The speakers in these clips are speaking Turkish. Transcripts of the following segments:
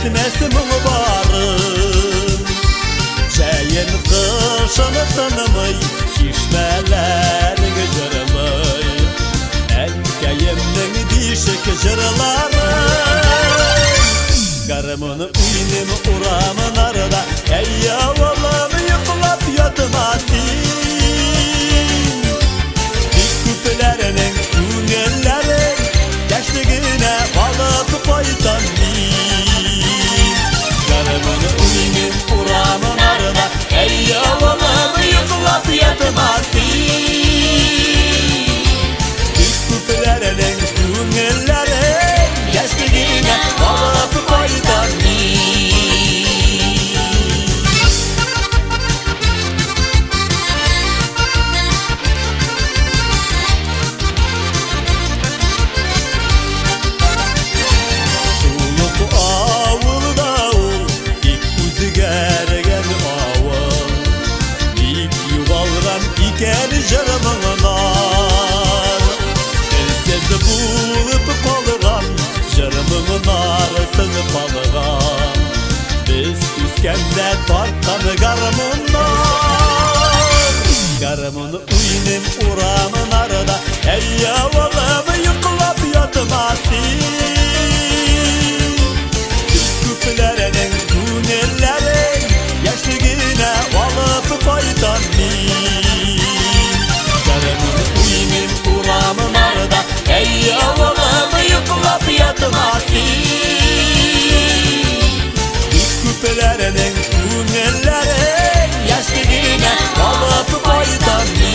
yetmesi mübarım. Şeyin kışını tanımay, şişmelerini cırmay, erkeğimden dişik cırları. Karımını uynim uramın arada, ey yavalım yıkılıp yatmasın. Dik küplerinin günelleri, gençliğine balıp koydan bin. Karımını uynim uramın arada, ey yavalım yıkılıp yatmasın. Dik küplerinin günelleri, gençliğine balıp koydan bin. Gel jarımınar, elsiz bulup kalırım, jarımın arasını balırım. Biz üskender barkan garımınar, garımını uynim uramın arada, ey yavalım yıkılıp yatmasın. Düz küplerinin günelleri, yaşlığına alıp koydan bin. Uramın arada, ey yavalım yıkılıp yatmasın. Düz küpelerinin günelleri, yaşlığına alıp koydan bin.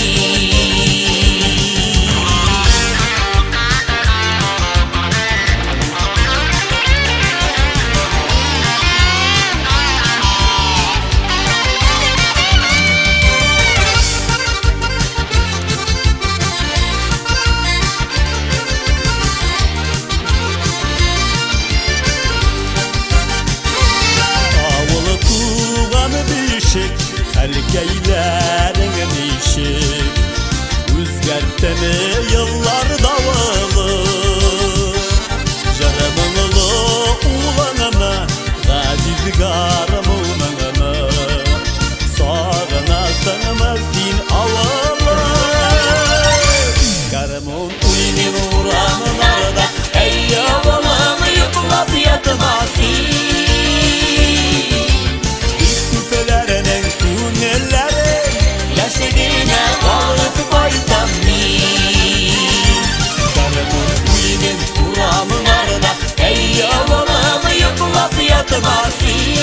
Erkeklerin işi üzgerteni yıllar davalı. Jarımınlı ulanana, gaziz garımınana, sağına sanmazsın avalı. Garımın uynin uramın arada, ey yavalım yıkılıp yatmasın. Yaşlığına alıp koydan bin. Karımın uynin uramın arada, ey yavalım yıkılıp yatmasın.